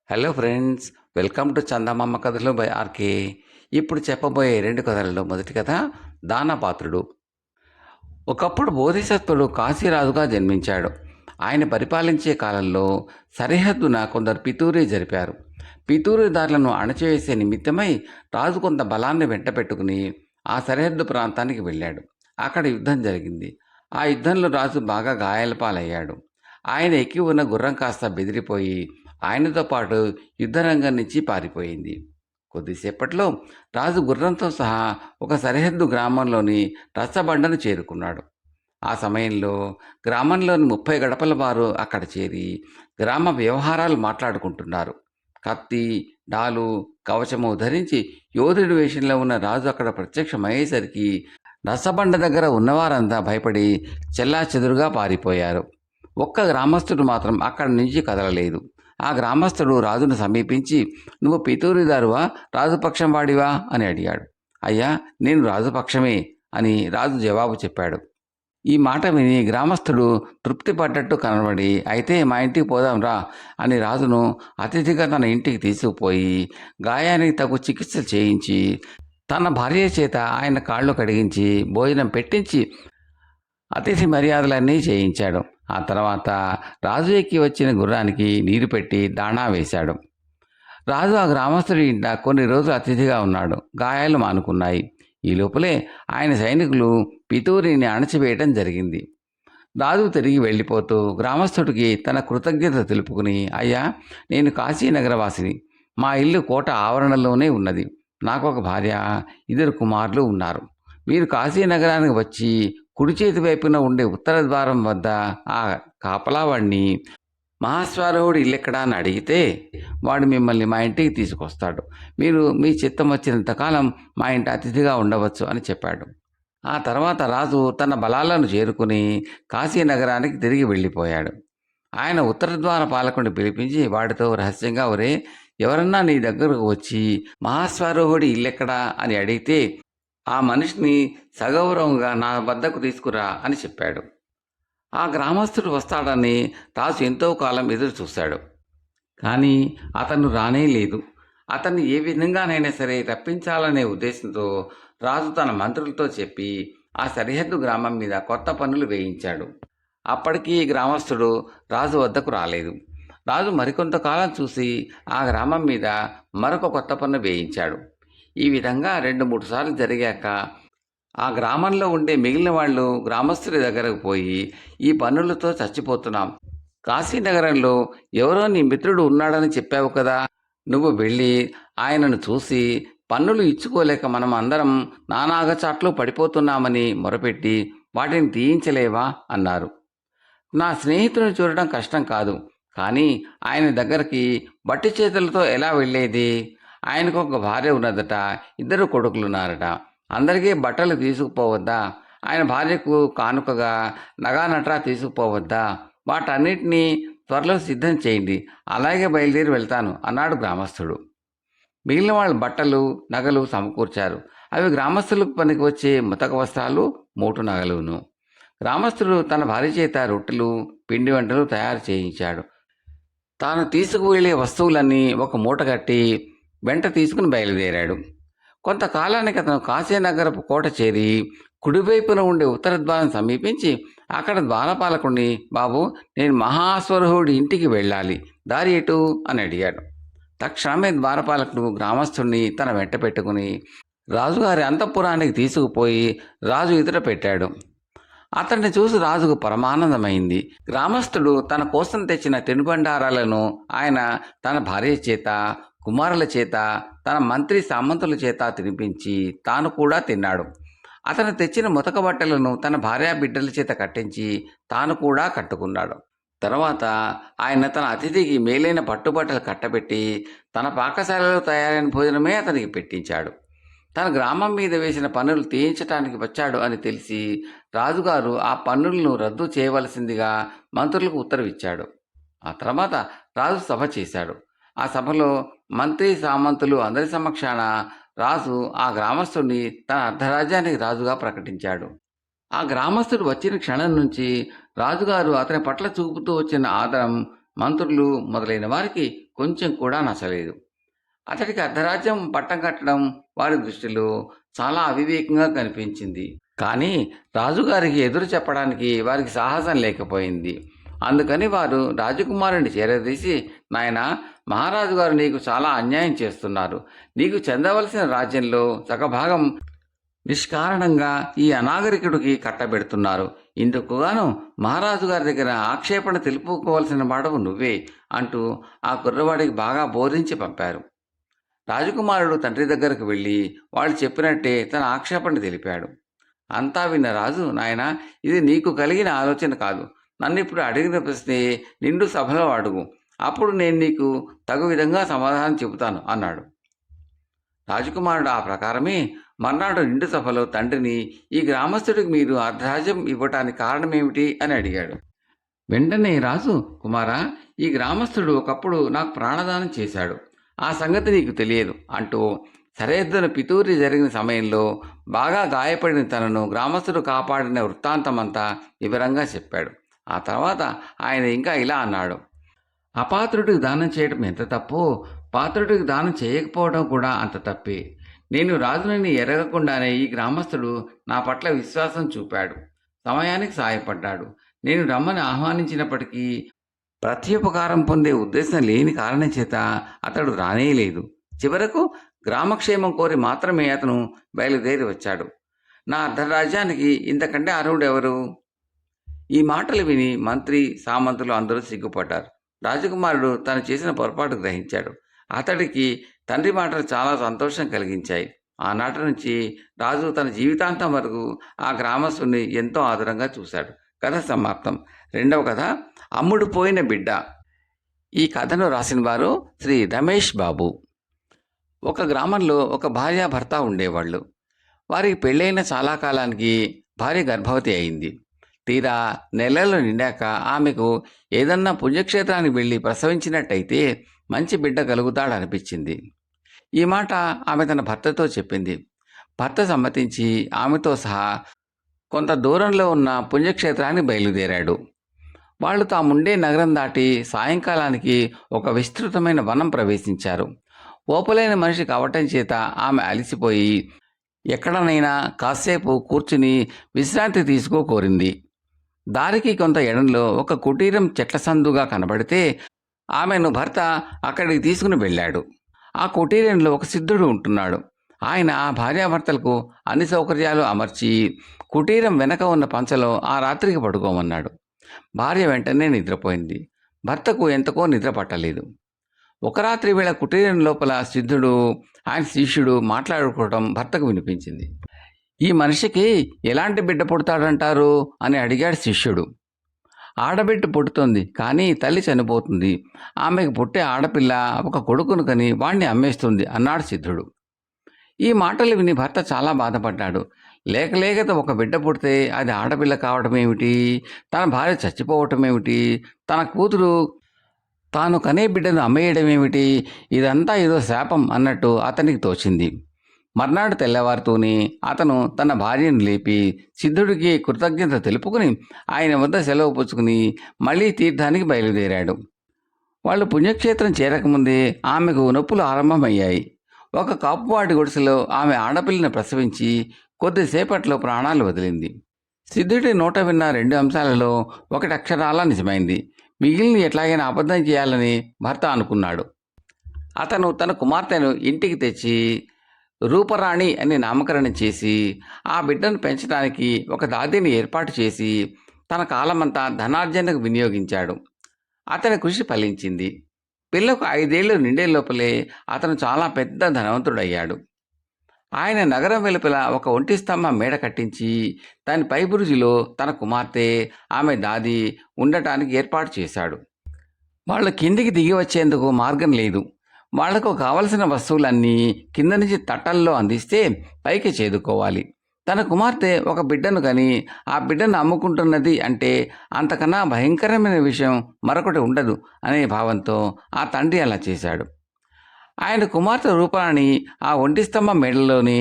Hello friends, welcome to చందమామ కథలు by RK. ఇప్పుడు చెప్పబోయే 2 కథలలో మొదటి కథ దానపాత్రుడు. ఒకప్పుడు బోధిసత్వుడు కాశీరాజుగా జన్మించాడు. ఆయన పరిపాలించే కాలంలో సరిహద్దున కొందరు పితూరీ జరిపారు. పితూరీదారులను అణచివేసే నిమిత్తమై రాజు కొంత బలాన్ని వెంటపెట్టుకుని ఆ సరిహద్దు ప్రాంతానికి వెళ్ళాడు. అక్కడ యుద్ధం జరిగింది. ఆ యుద్ధంలో రాజు బాగా గాయాల పాలయ్యాడు. ఆయన ఎక్కి ఉన్న గుర్రం కాస్త బెదిరిపోయి ఆయనతో పాటు యుద్ధరంగం నుంచి పారిపోయింది. కొద్దిసేపట్లో రాజు గుర్రంతో సహా ఒక సరిహద్దు గ్రామంలోని రచ్చబండను చేరుకున్నాడు. ఆ సమయంలో గ్రామంలోని 30 గడపల వారు అక్కడ చేరి గ్రామ వ్యవహారాలు మాట్లాడుకుంటున్నారు. కత్తి, డాలు, కవచము ధరించి యోధుడి వేషంలో ఉన్న రాజు అక్కడ ప్రత్యక్షమయ్యేసరికి రచ్చబండ దగ్గర ఉన్నవారంతా భయపడి చెల్లాచెదురుగా పారిపోయారు. ఒక్క గ్రామస్తుడు మాత్రం అక్కడి నుంచి కదలలేదు. ఆ గ్రామస్తుడు రాజును సమీపించి, "నువ్వు పితూరిదారువా, రాజుపక్షం వాడివా?" అని అడిగాడు. "అయ్యా, నేను రాజుపక్షమే" అని రాజు జవాబు చెప్పాడు. ఈ మాట విని గ్రామస్తుడు తృప్తి పడ్డట్టు కనబడి, "అయితే మా ఇంటికి పోదాం రా" అని రాజును అతిథిగా తన ఇంటికి తీసుకుపోయి గాయానికి తగు చికిత్స చేయించి తన భార్య చేత ఆయన కాళ్ళు కడిగించి భోజనం పెట్టించి అతిథి మర్యాదలన్నీ చేయించాడు. ఆ తర్వాత రాజు ఎక్కి వచ్చిన గుర్రానికి నీరు పెట్టి దాణా వేశాడు. రాజు ఆ గ్రామస్తుడి ఇంట కొన్ని రోజులు అతిథిగా ఉన్నాడు. గాయాలు మానుకున్నాయి. ఈ లోపలే ఆయన సైనికులు పితూరిని అణచివేయటం జరిగింది. రాజు తిరిగి వెళ్ళిపోతూ గ్రామస్తుడికి తన కృతజ్ఞత తెలుపుకుని, "అయ్యా, నేను కాశీనగరవాసిని. మా ఇల్లు కోట ఆవరణలోనే ఉన్నది. నాకు ఒక భార్య, 2 కుమారులు ఉన్నారు. మీరు కాశీనగరానికి వచ్చి కుడి చేతి వైపున ఉండే ఉత్తర ద్వారం వద్ద ఆ కాపలావాడిని, 'మహాశ్వారోహుడు ఇల్లెక్కడా' అని అడిగితే వాడు మిమ్మల్ని మా ఇంటికి తీసుకొస్తాడు. మీరు మీ చిత్తం వచ్చినంతకాలం మా ఇంటి అతిథిగా ఉండవచ్చు" అని చెప్పాడు. ఆ తర్వాత రాజు తన బలాలను చేరుకుని కాశీనగరానికి తిరిగి వెళ్ళిపోయాడు. ఆయన ఉత్తరద్వార పాలకుడిని పిలిపించి వాడితో రహస్యంగా, "ఒరే, ఎవరన్నా నీ దగ్గరకు వచ్చి 'మహాశ్వారోహుడి ఇల్లెక్కడా' అని అడిగితే ఆ మనిషిని సగౌరవంగా నా వద్దకు తీసుకురా" అని చెప్పాడు. ఆ గ్రామస్తుడు వస్తాడని రాజు ఎంతో కాలం ఎదురు చూశాడు. కానీ అతను రానే లేదు. అతన్ని ఏ విధంగానైనా సరే రప్పించాలనే ఉద్దేశంతో రాజు తన మంత్రులతో చెప్పి ఆ సరిహద్దు గ్రామం మీద కొత్త పన్నులు వేయించాడు. అప్పటికీ ఈ గ్రామస్తుడు రాజు వద్దకు రాలేదు. రాజు మరికొంతకాలం చూసి ఆ గ్రామం మీద మరొక కొత్త పన్ను వేయించాడు. ఈ విధంగా 2-3 సార్లు జరిగాక ఆ గ్రామంలో ఉండే మిగిలిన వాళ్ళు గ్రామస్తుడి దగ్గరకు పోయి, "ఈ పన్నులతో చచ్చిపోతున్నాం. కాశీనగరంలో ఎవరో నీ మిత్రుడు ఉన్నాడని చెప్పావు కదా, నువ్వు వెళ్ళి ఆయనను చూసి పన్నులు ఇచ్చుకోలేక మనం అందరం నానాగచాట్లు పడిపోతున్నామని మొరపెట్టి వాటిని తీయించలేవా" అన్నారు. "నా స్నేహితుని చూడడం కష్టం కాదు, కానీ ఆయన దగ్గరికి బట్టి చేతులతో ఎలా వెళ్ళేది? ఆయనకు ఒక భార్య ఉన్నదట, 2 కొడుకులున్నారట. అందరికీ బట్టలు తీసుకుపోవద్దా? ఆయన భార్యకు కానుకగా నగానట్రా తీసుకుపోవద్దా? వాటన్నిటినీ త్వరలో సిద్ధం చేయండి. అలాగే బయలుదేరి వెళ్తాను" అన్నాడు గ్రామస్తుడు. మిగిలిన వాళ్ళు బట్టలు, నగలు సమకూర్చారు. అవి గ్రామస్తులకు పనికి వచ్చే ముతక వస్త్రాలు, మోటు నగలును. గ్రామస్తుడు తన భార్య చేత రొట్టెలు, పిండి వంటలు తయారు చేయించాడు. తాను తీసుకువెళ్ళే వస్తువులన్నీ ఒక మూట కట్టి వెంట తీసుకుని బయలుదేరాడు. కొంతకాలానికి అతను కాశీనగరపు కోట చేరి కుడివైపున ఉండే ఉత్తర ద్వారం సమీపించి అక్కడ ద్వారపాలకుడిని, "బాబు, నేను మహాశ్వరహుడి ఇంటికి వెళ్ళాలి. దారి ఎటు?" అని అడిగాడు. తక్షణమే ద్వారపాలకుడు గ్రామస్తుడిని తన వెంట పెట్టుకుని రాజుగారి అంతఃపురానికి తీసుకుపోయి రాజు ఎదుట పెట్టాడు. అతన్ని చూసి రాజుకు పరమానందమైంది. గ్రామస్తుడు తన కోసం తెచ్చిన తినుబండారాలను ఆయన తన భార్య చేత, కుమారుల చేత, తన మంత్రి సామంతుల చేత తినిపించి తాను కూడా తిన్నాడు. అతను తెచ్చిన ముతక బట్టలను తన భార్యా బిడ్డల చేత కట్టించి తాను కూడా కట్టుకున్నాడు. తర్వాత ఆయన తన అతిథికి మేలైన పట్టుబట్టలు కట్టబెట్టి తన పాకశాలలో తయారైన భోజనమే అతనికి పెట్టించాడు. తన గ్రామం మీద వేసిన పన్నులు తీయించటానికి వచ్చాడు అని తెలిసి రాజుగారు ఆ పన్నులను రద్దు చేయవలసిందిగా మంత్రులకు ఉత్తర్విచ్చాడు. ఆ తర్వాత రాజు సభ చేశాడు. ఆ సభలో మంత్రి సామంతులు అందరి సమక్షాన రాజు ఆ గ్రామస్తుడిని తన అర్ధరాజ్యానికి రాజుగా ప్రకటించాడు. ఆ గ్రామస్తుడు వచ్చిన క్షణం నుంచి రాజుగారు అతని పట్ల చూపుతూ వచ్చిన ఆదరం మంత్రులు మొదలైన వారికి కొంచెం కూడా నచ్చలేదు. అతడికి అర్ధరాజ్యం పట్టం కట్టడం వారి దృష్టిలో చాలా అవివేకంగా కనిపించింది. కానీ రాజుగారికి ఎదురు చెప్పడానికి వారికి సాహసం లేకపోయింది. అందుకని వారు రాజకుమారుని చేరదీసి, నాయనా, మహారాజు గారు నీకు చాలా అన్యాయం చేస్తున్నారు. నీకు చెందవలసిన రాజ్యంలో సగభాగం నిష్కారణంగా ఈ అనాగరికుడికి కట్టబెడుతున్నారు. ఇందుకుగాను మహారాజు గారి దగ్గర ఆక్షేపణ తెలుపుకోవలసిన వాడవు నువ్వే అంటూ ఆ కుర్రవాడికి బాగా బోధించి పంపారు. రాజకుమారుడు తండ్రి దగ్గరకు వెళ్ళి వాళ్ళు చెప్పినట్టే తన ఆక్షేపణ తెలిపాడు. అంతా విన్న రాజు, నాయనా, ఇది నీకు కలిగిన ఆలోచన కాదు. నన్ను ఇప్పుడు అడిగిన ప్రశ్నే నిండు సభలో అడుగు. అప్పుడు నేను నీకు తగు విధంగా సమాధానం చెబుతాను అన్నాడు. రాజకుమారుడు ఆ ప్రకారమే మర్నాడు నిండు సభలో తండ్రిని, ఈ గ్రామస్తుడికి మీరు అర్ధరాజ్యం ఇవ్వటానికి కారణమేమిటి అని అడిగాడు. వెంటనే రాజు, కుమారా, ఈ గ్రామస్తుడు ఒకప్పుడు నాకు ప్రాణదానం చేశాడు. ఆ సంగతి నీకు తెలియదు అంటూ సరిహద్దున పితూరి జరిగిన సమయంలో బాగా గాయపడిన తనను గ్రామస్తుడు కాపాడిన వృత్తాంతమంతా వివరంగా చెప్పాడు. ఆ తర్వాత ఆయన ఇంకా ఇలా అన్నాడు. అపాత్రుడికి దానం చేయడం ఎంత తప్పో, పాత్రుడికి దానం చేయకపోవడం కూడా అంత తప్పే. నేను రాజునని ఎరగకుండానే ఈ గ్రామస్తుడు నా పట్ల విశ్వాసం చూపాడు. సమయానికి సాయపడ్డాడు. నేను రమ్మని ఆహ్వానించినప్పటికీ ప్రత్యుపకారం పొందే ఉద్దేశం లేని కారణం చేత అతడు రానేలేదు. చివరకు గ్రామక్షేమం కోరి మాత్రమే అతను బయలుదేరి వచ్చాడు. నా అర్ధరాజ్యానికి ఇంతకంటే అర్హుడెవరు? ఈ మాటలు విని మంత్రి, సామంతులు అందరూ సిగ్గుపడ్డారు. రాజకుమారుడు తను చేసిన పొరపాటు గ్రహించాడు. అతడికి తండ్రి మాటలు చాలా సంతోషం కలిగించాయి. ఆనాటి నుంచి రాజు తన జీవితాంతం వరకు ఆ గ్రామస్తుని ఎంతో ఆదరంగా చూశాడు. కథ సమాప్తం. రెండవ కథ, అమ్ముడు పోయిన బిడ్డ. ఈ కథను రాసిన వారు శ్రీ రమేష్ బాబు. ఒక గ్రామంలో ఒక భార్యాభర్త ఉండేవాళ్ళు. వారికి పెళ్ళైన చాలా కాలానికి భార్య గర్భవతి అయింది. తీరా నెలలు నిండాక ఆమెకు ఏదన్నా పుణ్యక్షేత్రానికి వెళ్ళి ప్రసవించినట్టయితే మంచి బిడ్డ కలుగుతాడనిపించింది. ఈ మాట ఆమె తన భర్తతో చెప్పింది. భర్త సమ్మతించి ఆమెతో సహా కొంత దూరంలో ఉన్న పుణ్యక్షేత్రానికి బయలుదేరాడు. వాళ్ళు తాముండే నగరం దాటి సాయంకాలానికి ఒక విస్తృతమైన వనం ప్రవేశించారు. ఓపలైన మనిషి కావటం చేత ఆమె అలసిపోయి ఎక్కడనైనా కాసేపు కూర్చుని విశ్రాంతి కోరింది. దారికి కొంత ఎడంలో ఒక కుటీరం చెట్ల సందుగా కనబడితే ఆమెను భర్త అక్కడికి తీసుకుని వెళ్ళాడు. ఆ కుటీరంలో ఒక సిద్ధుడు ఉంటున్నాడు. ఆయన ఆ భార్యాభర్తలకు అన్ని సౌకర్యాలు అమర్చి కుటీరం వెనక ఉన్న పంచలో ఆ రాత్రికి పడుకోమన్నాడు. భార్య వెంటనే నిద్రపోయింది. భర్తకు ఎంతకో నిద్ర పట్టలేదు. ఒక రాత్రి వేళ కుటీరం లోపల సిద్ధుడు, ఆయన శిష్యుడు మాట్లాడుకోవడం భర్తకు వినిపించింది. ఈ మనిషికి ఎలాంటి బిడ్డ పుడతాడంటారు అని అడిగాడు శిష్యుడు. ఆడబిడ్డ పుట్టుతుంది, కానీ తల్లి చనిపోతుంది. ఆమెకు పుట్టే ఆడపిల్ల ఒక కొడుకును కని వాణ్ణి అమ్మేస్తుంది అన్నాడు సిద్ధుడు. ఈ మాటలు విని భర్త చాలా బాధపడ్డాడు. లేక ఒక బిడ్డ పుడితే అది ఆడపిల్ల కావటం ఏమిటి, తన భార్య చచ్చిపోవటం ఏమిటి, తన కూతురు తాను కనే బిడ్డను అమ్మేయడం ఏమిటి, ఇదంతా ఏదో శాపం అన్నట్టు అతనికి తోచింది. మర్నాడు తెల్లవారుతూనే అతను తన భార్యను లేపి సిద్ధుడికి కృతజ్ఞత తెలుపుకుని ఆయన వద్ద సెలవు పుచ్చుకుని మళ్ళీ తీర్థానికి బయలుదేరాడు. వాళ్ళు పుణ్యక్షేత్రం చేరకముందే ఆమెకు నొప్పులు ఆరంభమయ్యాయి. ఒక కాపువాటి గుడిసెలో ఆమె ఆడపిల్లని ప్రసవించి కొద్దిసేపట్లో ప్రాణాలు వదిలింది. సిద్ధుడి నోట విన్న 2 అంశాలలో ఒకటి అక్షరాలా నిజమైంది. మిగిలిన ఎట్లాగైనా అబద్ధం చేయాలని భర్త అనుకున్నాడు. అతను తన కుమార్తెను ఇంటికి తెచ్చి రూపరాణి అని నామకరణం చేసి ఆ బిడ్డను పెంచడానికి ఒక దాదిని ఏర్పాటు చేసి తన కాలమంతా ధనార్జనకు వినియోగించాడు. అతని కృషి ఫలించింది. పిల్లకు 5 ఏళ్లు నిండే లోపలే అతను చాలా పెద్ద ధనవంతుడయ్యాడు. ఆయన నగరం వెలుపల ఒక ఒంటి స్తంభం మేడ కట్టించి దాని పై బురుజులో తన కుమార్తె, ఆమె దాది ఉండటానికి ఏర్పాటు చేశాడు. వాళ్ళు కిందికి దిగి వచ్చేందుకు మార్గం లేదు. వాళ్లకు కావలసిన వస్తువులన్నీ కింద నుంచి తట్టల్లో అందిస్తే పైకి చేదుకోవాలి. తన కుమార్తె ఒక బిడ్డను కని ఆ బిడ్డను అమ్ముకుంటున్నది అంటే అంతకన్నా భయంకరమైన విషయం మరొకటి ఉండదు అనే భావంతో ఆ తండ్రి అలా చేశాడు. ఆయన కుమార్తె రూపాన్ని ఆ ఒంటి స్తంభం మేడలోనే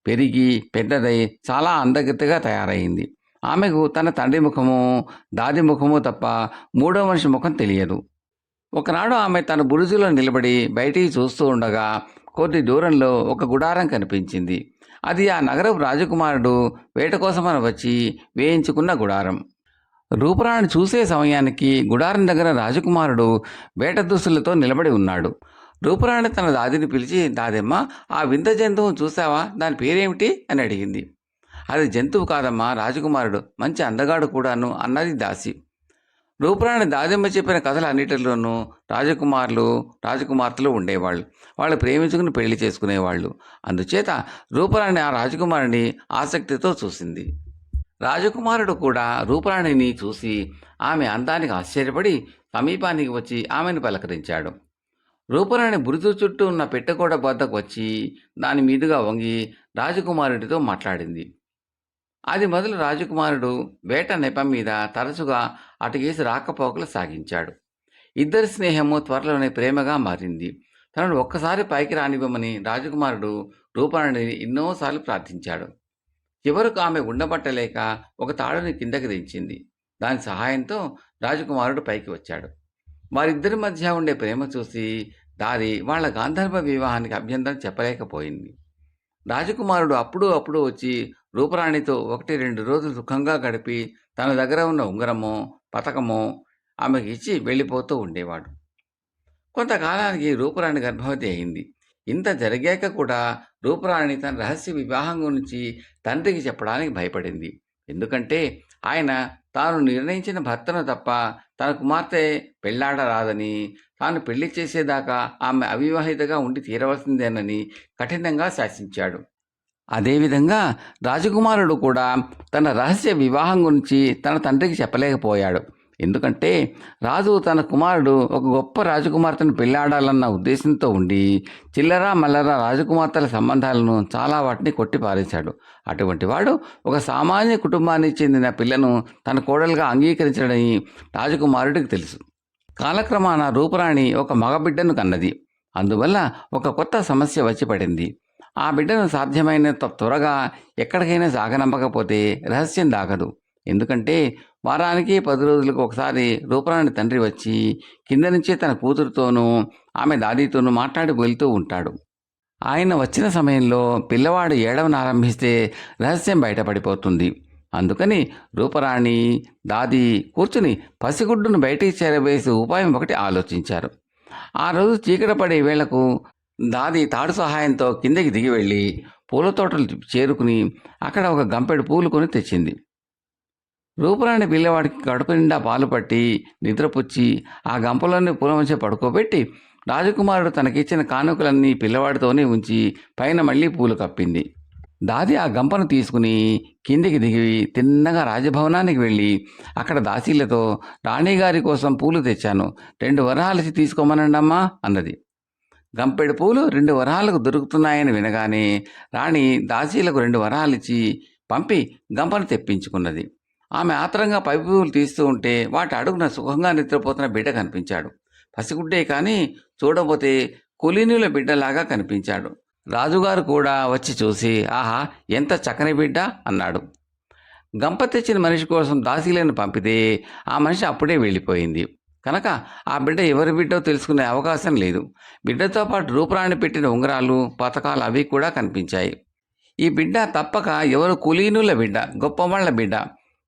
పెరిగి పెద్దదై చాలా అందగత్తెగా తయారైంది. ఆమెకు తన తండ్రి ముఖము, దాది ముఖము తప్ప మూడో మనిషి ముఖం తెలియదు. ఒకనాడు ఆమె తన బురుజులో నిలబడి బయటికి చూస్తూ ఉండగా కొద్ది దూరంలో ఒక గుడారం కనిపించింది. అది ఆ నగరపు రాజకుమారుడు వేట కోసమని వచ్చి వేయించుకున్న గుడారం. రూపురాణి చూసే సమయానికి గుడారం దగ్గర రాజకుమారుడు వేట దుస్తులతో నిలబడి ఉన్నాడు. రూపురాణి తన దాదిని పిలిచి, దాదెమ్మ, ఆ వింత జంతువును చూసావా? దాని పేరేమిటి అని అడిగింది. అది జంతువు కాదమ్మా, రాజకుమారుడు, మంచి అందగాడు కూడాను అన్నది దాసి. రూపురాణి దాదెమ్మ చెప్పిన కథలన్నిటిలోనూ రాజకుమారులు రాజకుమార్తెలు ఉండేవాళ్ళు. వాళ్ళు ప్రేమించుకుని పెళ్లి చేసుకునేవాళ్ళు. అందుచేత రూపురాణి ఆ రాజకుమారుని ఆసక్తితో చూసింది. రాజకుమారుడు కూడా రూపురాణిని చూసి ఆమె అందానికి ఆశ్చర్యపడి సమీపానికి వచ్చి ఆమెను పలకరించాడు. రూపురాణి బురుజు చుట్టూ ఉన్న పెట్టెకోట వద్దకు వచ్చి దాని మీదుగా వంగి రాజకుమారుడితో మాట్లాడింది. అది మొదలు రాజకుమారుడు వేట నెపం మీద తరచుగా అటుకేసి రాకపోకలు సాగించాడు. ఇద్దరి స్నేహము త్వరలోనే ప్రేమగా మారింది. తనను ఒక్కసారి పైకి రానివ్వమని రాజకుమారుడు రూపాణిని ఎన్నోసార్లు ప్రార్థించాడు. చివరకు ఆమె ఉండబట్టలేక ఒక తాడుని కిందకి దించింది. దాని సహాయంతో రాజకుమారుడు పైకి వచ్చాడు. వారిద్దరి మధ్య ఉండే ప్రేమ చూసి దారి వాళ్ళ గాంధర్వ వివాహానికి అభ్యంతరం చెప్పలేకపోయింది. రాజకుమారుడు అప్పుడు అప్పుడు వచ్చి రూపరాణితో 1-2 రోజులు సుఖంగా గడిపి తన దగ్గర ఉన్న ఉంగరమో పతకమో ఆమెకి ఇచ్చి వెళ్ళిపోతూ ఉండేవాడు. కొంతకాలానికి రూపురాణి గర్భవతి అయింది. ఇంత జరిగాక కూడా రూపురాణి తన రహస్య వివాహం గురించి తండ్రికి చెప్పడానికి భయపడింది. ఎందుకంటే ఆయన తాను నిర్ణయించిన భర్తను తప్ప తన కుమార్తె పెళ్లాడరాదని, తాను పెళ్లి చేసేదాకా ఆమె అవివాహితగా ఉండి తీరవలసిందేనని కఠినంగా శాసించాడు. అదేవిధంగా రాజకుమారుడు కూడా తన రహస్య వివాహం గురించి తన తండ్రికి చెప్పలేకపోయాడు. ఎందుకంటే రాజు తన కుమారుడు ఒక గొప్ప రాజకుమార్తెను పెళ్లాడాలన్న ఉద్దేశంతో ఉండి చిల్లరా మల్లరా రాజకుమార్తెల సంబంధాలను చాలా వాటిని కొట్టిపారేశాడు. అటువంటి వాడు ఒక సామాన్య కుటుంబానికి చెందిన పిల్లను తన కోడలుగా అంగీకరించడని రాజకుమారుడికి తెలుసు. కాలక్రమాన రూపురాణి ఒక మగబిడ్డను కన్నది. అందువల్ల ఒక కొత్త సమస్య వచ్చి పడింది. ఆ బిడ్డను సాధ్యమైనంత త్వరగా ఎక్కడికైనా సాగనంపకపోతే రహస్యం దాగదు. ఎందుకంటే వారానికి 10 రోజులకు ఒకసారి రూపురాణి తండ్రి వచ్చి కింద నుంచే తన కూతురుతోనూ ఆమె దాదీతోనూ మాట్లాడి వెళ్తూ ఉంటాడు. ఆయన వచ్చిన సమయంలో పిల్లవాడు ఏడవనారంభిస్తే రహస్యం బయటపడిపోతుంది. అందుకని రూపురాణి దాది కూర్చుని పసిగుడ్డును బయటికి చేరవేసే ఉపాయం ఒకటి ఆలోచించారు. ఆ రోజు చీకటి పడే వేళకు దాది తాడు సహాయంతో కిందకి దిగి వెళ్ళి పూల తోటలు చేరుకుని అక్కడ ఒక గంపెడు పూలు కొని తెచ్చింది. రూపురాణి పిల్లవాడికి కడుపు నిండా పాలు పట్టి నిద్రపుచ్చి ఆ గంపలోని పూల మధ్య పడుకోబెట్టి రాజకుమారుడు తనకిచ్చిన కానుకలన్నీ పిల్లవాడితోనే ఉంచి పైన మళ్ళీ పూలు కప్పింది. దాది ఆ గంపను తీసుకుని కిందికి దిగి తిన్నగా రాజభవనానికి వెళ్ళి అక్కడ దాసీలతో, రాణిగారి కోసం పూలు తెచ్చాను, 2 వరహాలకి తీసుకోమనండమ్మా అన్నది. గంపెడు పూలు 2 వరహాలకు దొరుకుతున్నాయని వినగానే రాణి దాసీలకు 2 వరహాలిచ్చి పంపి గంపను తెప్పించుకున్నది. ఆమె ఆత్రంగా పై పువ్వులు తీస్తూ ఉంటే వాటి అడుగున సుఖంగా నిద్రపోతున్న బిడ్డ కనిపించాడు. పసిగుడ్డే కానీ చూడబోతే కులీనుల బిడ్డలాగా కనిపించాడు. రాజుగారు కూడా వచ్చి చూసి, ఆహా, ఎంత చక్కని బిడ్డ అన్నాడు. గంప తెచ్చిన మనిషి కోసం దాసీలను పంపితే ఆ మనిషి అప్పుడే వెళ్ళిపోయింది కనుక ఆ బిడ్డ ఎవరి బిడ్డో తెలుసుకునే అవకాశం లేదు. బిడ్డతో పాటు రూపురాణి పెట్టిన ఉంగరాలు పతకాలు అవి కూడా కనిపించాయి. ఈ బిడ్డ తప్పక ఎవరు కులీనుల బిడ్డ, గొప్పవాళ్ల బిడ్డ.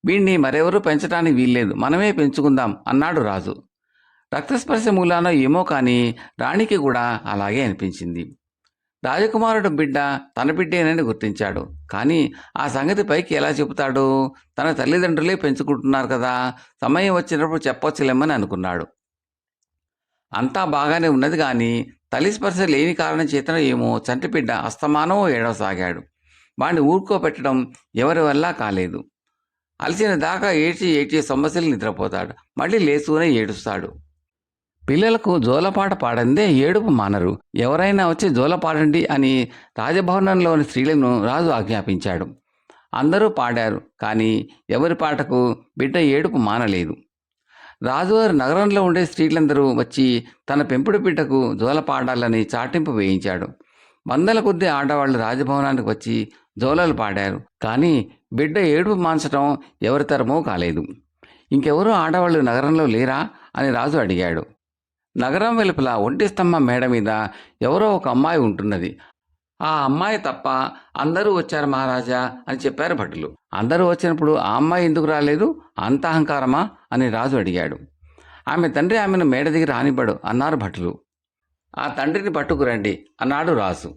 వీణ్ణి మరెవరూ పెంచడానికి వీల్లేదు, మనమే పెంచుకుందాం అన్నాడు రాజు. రక్తస్పర్శ మూలానో ఏమో కానీ రాణికి కూడా అలాగే అనిపించింది. రాజకుమారుడు బిడ్డ తన బిడ్డేనని గుర్తించాడు. కానీ ఆ సంగతి పైకి ఎలా చెబుతాడు? తన తల్లిదండ్రులే పెంచుకుంటున్నారు కదా, సమయం వచ్చినప్పుడు చెప్పొచ్చులేమని అనుకున్నాడు. అంతా బాగానే ఉన్నది కానీ తల్లి స్పర్శ లేని కారణం చేతనో ఏమో చంటిబిడ్డ అస్తమానం ఏడవసాగాడు. వాడిని ఊరుకోబెట్టడం ఎవరి వల్ల కాలేదు. అలసిన దాకా ఏడ్చి ఏడ్చి సమస్యలు నిద్రపోతాడు. మళ్ళీ లేస్తూనే ఏడుస్తాడు. పిల్లలకు జోలపాట పాడందే ఏడుపు మానరు. ఎవరైనా వచ్చి జోలపాడండి అని రాజభవనంలోని స్త్రీలను రాజు ఆజ్ఞాపించాడు. అందరూ పాడారు. కానీ ఎవరి పాటకు బిడ్డ ఏడుపు మానలేదు. రాజువారి నగరంలో ఉండే స్త్రీలందరూ వచ్చి తన పెంపుడు బిడ్డకు జోలపాడాలని చాటింపు వేయించాడు. వందల కొద్ది ఆడవాళ్లు రాజభవనానికి వచ్చి జోలలు పాడారు. కానీ బిడ్డ ఏడుపు మాన్చడం ఎవరి తరమూ కాలేదు. ఇంకెవరూ ఆడవాళ్ళు నగరంలో లేరా అని రాజు అడిగాడు. నగరం వెలుపల ఒంటి స్తంభం మేడ మీద ఎవరో ఒక అమ్మాయి ఉంటున్నది. ఆ అమ్మాయి తప్ప అందరూ వచ్చారు మహారాజా అని చెప్పారు భటులు. అందరూ వచ్చినప్పుడు ఆ అమ్మాయి ఎందుకు రాలేదు? అంత అహంకారమా అని రాజు అడిగాడు. ఆమె తండ్రి ఆమెను మేడ దిగి రానివ్వడు అన్నారు భటులు. ఆ తండ్రిని పట్టుకురండి అన్నాడు రాజు.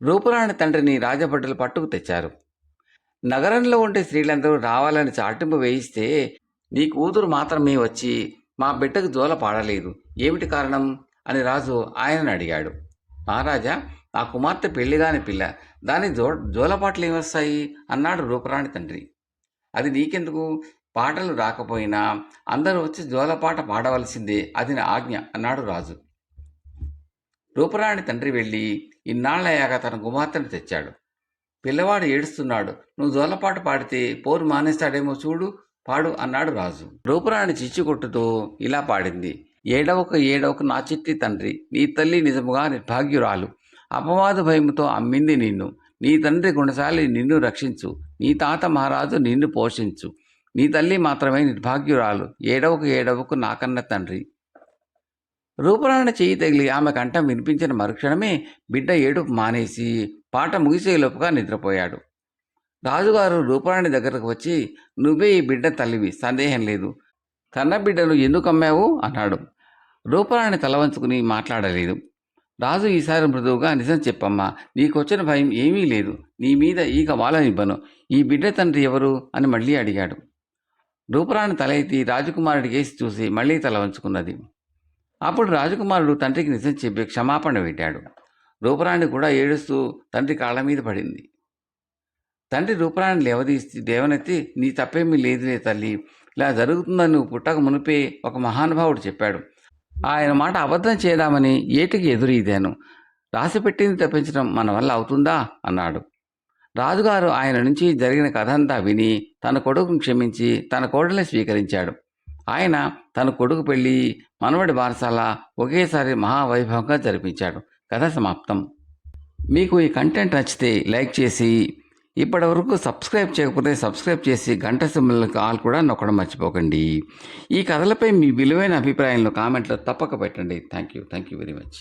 రూపురాణి తండ్రిని రాజభటులు పట్టుకు తెచ్చారు. నగరంలో ఉండే స్త్రీలందరూ రావాలని చాటింపు వేయిస్తే నీ కూతురు మాత్రమే వచ్చి మా బిడ్డకు జోల పాడలేదు, ఏమిటి కారణం అని రాజు ఆయనను అడిగాడు. మహారాజా, ఆ కుమార్తె పెళ్లిగాని పిల్ల, దాని జోలపాటలు ఏమొస్తాయి అన్నాడు రూపరాణి తండ్రి. అది నీకెందుకు? పాటలు రాకపోయినా అందరూ వచ్చి జోలపాట పాడవలసిందే, అది నా ఆజ్ఞ అన్నాడు రాజు. రూపరాణి తండ్రి వెళ్ళి ఇన్నాళ్ళయ్యాక తన కుమార్తెను తెచ్చాడు. పిల్లవాడు ఏడుస్తున్నాడు, నువ్వు జోలపాట పాడితే పోరు మానేస్తాడేమో చూడు, పాడు అన్నాడు రాజు. రూపరాణి చిచ్చుకొట్టుతో ఇలా పాడింది. ఏడవకు ఏడవకు నా చిట్టి తండ్రి, నీ తల్లి నిజముగా నిర్భాగ్యురాలు, అపవాదు భయముతో అమ్మింది నిన్ను, నీ తండ్రి గుణశాలి నిన్ను రక్షించు, నీ తాత మహారాజు నిన్ను పోషించు, నీ తల్లి మాత్రమే నిర్భాగ్యురాలు, ఏడవకు ఏడవకు నాకన్న తండ్రి. రూపరాణి చెయ్యి తగిలి ఆమె కంఠం వినిపించిన మరుక్షణమే బిడ్డ ఏడుపు మానేసి పాట ముగిసేలోపుగా నిద్రపోయాడు. రాజుగారు రూపరాణి దగ్గరకు వచ్చి, నువ్వే ఈ బిడ్డ తల్లివి, సందేహం లేదు, కన్నబిడ్డను ఎందుకు అమ్మావు అన్నాడు. రూపరాణి తల వంచుకుని మాట్లాడలేదు. రాజు ఈసారి మృదువుగా, నిజం చెప్పమ్మా, నీకొచ్చిన భయం ఏమీ లేదు, నీ మీద ఈగ వాలనివ్వను, ఈ బిడ్డ తండ్రి ఎవరు అని మళ్ళీ అడిగాడు. రూపరాణి తల ఎత్తి రాజకుమారుడి కేసి చూసి మళ్ళీ తల వంచుకున్నది. అప్పుడు రాజకుమారుడు తండ్రికి నిజం చెప్పి క్షమాపణ పెట్టాడు. రూపరాణి కూడా ఏడుస్తూ తండ్రి కాళ్ళ మీద పడింది. తండ్రి రూపరాణి లేవనెత్తి, నీ తప్పేమీ లేదులే తల్లి, ఇలా జరుగుతుందని నువ్వు పుట్టక మునిపే ఒక మహానుభావుడు చెప్పాడు, ఆయన మాట అబద్ధం చేయడామని ఏటికి ఎదురీదాను, రాసిపెట్టింది తప్పించడం మన వల్ల అవుతుందా అన్నాడు. రాజుగారు ఆయన నుంచి జరిగిన కథ అంతా విని తన కొడుకును క్షమించి తన కోడల్ని స్వీకరించాడు. ఆయన తన కొడుకు పెళ్లి, మనవడి బారసాల ఒకేసారి మహావైభవంగా జరిపించాడు. కథ సమాప్తం. మీకు ఈ కంటెంట్ నచ్చితే లైక్ చేసి, ఇప్పటివరకు సబ్స్క్రైబ్ చేయకపోతే సబ్స్క్రైబ్ చేసి గంట సింబల్ కాల్ కూడా నొక్కడం మర్చిపోకండి. ఈ కథలపై మీ విలువైన అభిప్రాయాలను కామెంట్లో తప్పక పెట్టండి. Thank you very much.